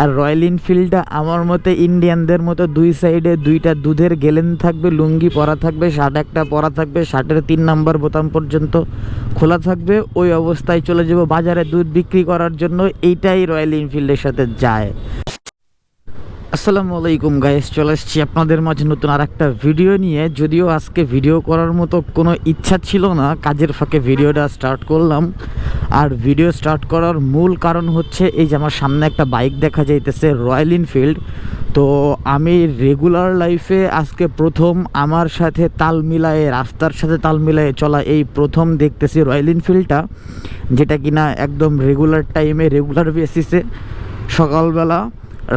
আর royal এনফিল্ডটা আমার মতে ইন্ডিয়ানদের মতো দুই সাইডে দুইটা দুধের গেলেন থাকবে, লুঙ্গি পরা থাকবে, শার্ট একটা পরা থাকবে, শার্টের 3 নাম্বার বোতাম পর্যন্ত খোলা থাকবে, ওই অবস্থায় চলে যাব বাজারে দুধ বিক্রি করার জন্য। এইটাই রয়্যাল এনফিল্ডের সাথে যায়। আসসালামু আলাইকুম গাইস, চলে এসেছি আপনাদের মাঝে নতুন আর একটা ভিডিও নিয়ে। যদিও আজকে ভিডিও করার মতো কোনো ইচ্ছা ছিল না, কাজের ফাঁকে ভিডিওটা স্টার্ট করলাম। আর ভিডিও স্টার্ট করার মূল কারণ হচ্ছে এই যে আমার সামনে একটা বাইক দেখা যাইতেছে রয়্যাল এনফিল্ড। তো আমি রেগুলার লাইফে আজকে প্রথম আমার সাথে তাল মিলায়ে, রাস্তার সাথে তাল মিলায়ে চলা এই প্রথম দেখতেছি রয়্যাল এনফিল্ডটা, যেটা কিনা একদম রেগুলার টাইমে, রেগুলার বেসিসে সকালবেলা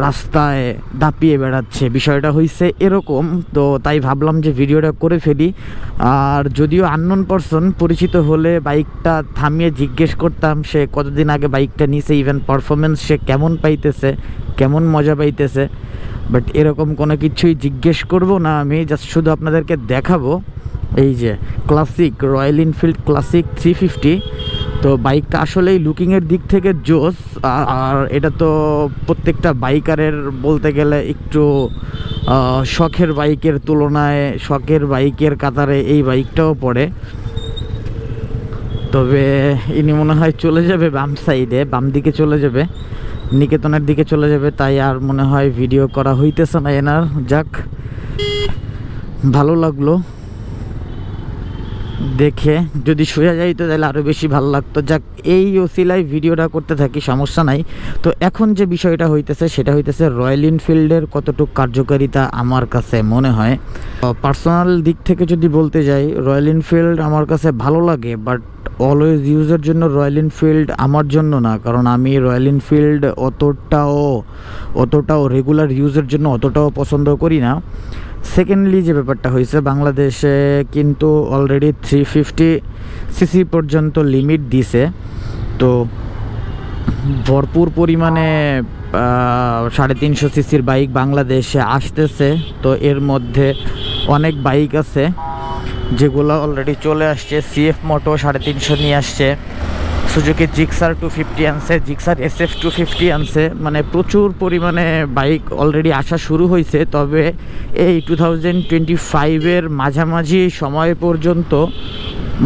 রাস্তায় দাপিয়ে বেড়াচ্ছে। বিষয়টা হয়েছে এরকম, তো তাই ভাবলাম যে ভিডিওটা করে ফেলি। আর যদিও আননোন পারসন, পরিচিত হলে বাইকটা থামিয়ে জিজ্ঞেস করতাম সে কতদিন আগে বাইকটা নিছে, ইভেন পারফরমেন্স সে কেমন পাইতেছে, কেমন মজা পাইতেছে। বাট এরকম কোনো কিছুই জিজ্ঞেস করব না, আমি জাস্ট শুধু আপনাদেরকে দেখাবো এই যে ক্লাসিক রয়্যাল এনফিল্ড ক্লাসিক 350। তো বাইকটা আসলেই লুকিংয়ের দিক থেকে জোস। আর এটা তো প্রত্যেকটা বাইকারের বলতে গেলে একটু শখের বাইকের তুলনায় শখের বাইকের কাতারে এই বাইকটাও পড়ে। তবে ইনি মনে হয় চলে যাবে বাম সাইডে, বাম দিকে চলে যাবে, নিকেতনের দিকে চলে যাবে, তাই আর মনে হয় ভিডিও করা হইতেছে না এনার। যাক, ভালো লাগলো দেখে। যদি সোজা যাইতো তাহলে আরও বেশি ভালো লাগতো। যাক, এই ওসিলায় ভিডিওটা করতে থাকি, সমস্যা নাই। তো এখন যে বিষয়টা হইতেছে সেটা হইতেছে রয়্যাল এনফিল্ডের কতটুকু কার্যকারিতা আমার কাছে মনে হয়। পার্সোনাল দিক থেকে যদি বলতে যাই, রয়্যাল এনফিল্ড আমার কাছে ভালো লাগে, বাট অলওয়েজ ইউজের জন্য রয়্যাল এনফিল্ড আমার জন্য না। কারণ আমি রয়্যাল এনফিল্ড অতটাও রেগুলার ইউজের জন্য অতটাও পছন্দ করি না। সেকেন্ডলি যে ব্যাপারটা হয়েছে, বাংলাদেশে কিন্তু অলরেডি 350 সিসি পর্যন্ত লিমিট দিছে। তো ভরপুর পরিমাণে 350 সিসির বাইক বাংলাদেশে আসতেছে। তো এর মধ্যে অনেক বাইক আছে যেগুলো অলরেডি চলে আসছে। সিএফ মোটো 350 নিয়ে আসছে, সুজুকি জিক্সার 250 আনছে, জিক্সার SF 250 আনছে। মানে প্রচুর পরিমাণে বাইক অলরেডি আসা শুরু হয়েছে। তবে এই 2025-এর মাঝামাঝি সময় পর্যন্ত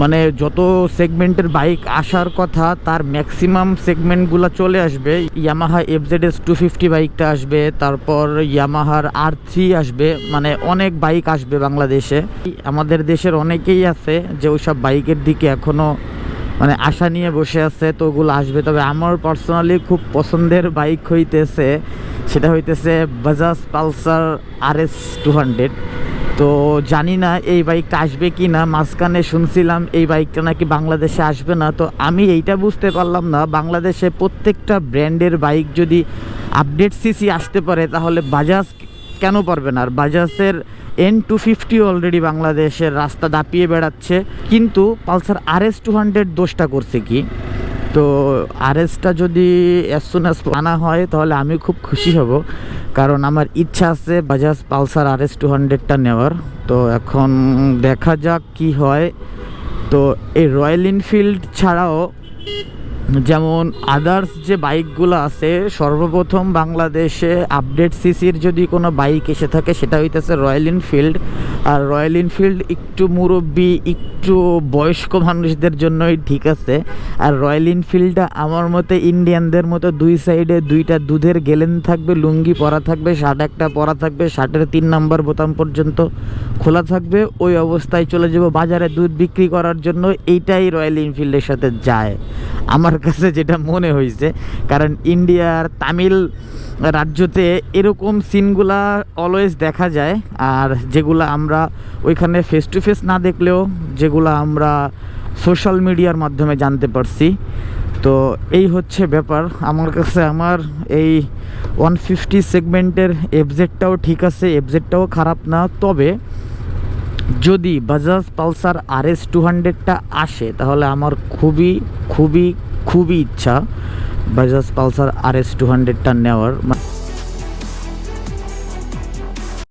মানে যত সেগমেন্টের বাইক আসার কথা তার ম্যাক্সিমাম সেগমেন্টগুলো চলে আসবে। ইয়ামাহা FZS 250 বাইকটা আসবে, তারপর ইয়ামাহার R3 আসবে, মানে অনেক বাইক আসবে বাংলাদেশে। আমাদের দেশের অনেকেই আছে যে ওইসব বাইকের দিকে এখনও মানে আশা নিয়ে বসে আছে, তো ওগুলো আসবে। তবে আমার পার্সোনালি খুব পছন্দের বাইক হইতেছে, সেটা হইতেছে বাজাজ পালসার RS 200। তো জানি না এই বাইকটা আসবে কি না। মাঝখানে শুনছিলাম এই বাইকটা নাকি বাংলাদেশে আসবে না। তো আমি এইটা বুঝতে পারলাম না, বাংলাদেশে প্রত্যেকটা ব্র্যান্ডের বাইক যদি আপডেট সিসি আসতে পারে তাহলে বাজাজ কেন পারবে না? আর বাজাজের N250 অলরেডি বাংলাদেশের রাস্তা দাপিয়ে বেড়াচ্ছে, কিন্তু পালসার RS 200 দোষটা করছে কি? তো RSটা যদি অ্যাজ সুন অ্যাজ আনা হয় তাহলে আমি খুব খুশি হব, কারণ আমার ইচ্ছা আছে বাজাজ পালসার RS 200টা নেওয়ার। তো এখন দেখা যাক কি হয়। তো এই রয়্যাল এনফিল্ড ছাড়াও যেমন আদার্স যে বাইকগুলো আছে, সর্বপ্রথম বাংলাদেশে আপডেট সিসির যদি কোনো বাইক এসে থাকে সেটা হইতেছে রয়্যাল এনফিল্ড। আর রয়্যাল এনফিল্ড একটু মুরব্বি, একটু বয়স্ক মানুষদের জন্যই ঠিক আছে। আর রয়্যাল এনফিল্ডটা আমার মতে ইন্ডিয়ানদের মতো দুই সাইডে দুইটা দুধের গেলেন থাকবে, লুঙ্গি পরা থাকবে, শার্ট একটা পরা থাকবে, শার্টের 3 নাম্বার বোতাম পর্যন্ত খোলা থাকবে, ওই অবস্থায় চলে যাব বাজারে দুধ বিক্রি করার জন্য। এইটাই রয়্যাল এনফিল্ডের সাথে যায় আমার কাছে যেটা মনে হয়েছে। কারণ ইন্ডিয়ার তামিল রাজ্যতে এরকম সিনগুলা অলওয়েজ দেখা যায়, আর যেগুলো আমরা ওইখানে ফেস টু ফেস না দেখলেও যেগুলো আমরা সোশ্যাল মিডিয়ার মাধ্যমে জানতে পারছি। তো এই হচ্ছে ব্যাপার আমার কাছে। আমার এই 150 সেগমেন্টের FZটাও ঠিক আছে, FZটাও খারাপ না। তবে যদি বাজাজ পালসার RS 200টা আসে তাহলে আমার খুবই খুবই খুবই ইচ্ছা বাজাজ পালসার RS 200টা নেওয়ার।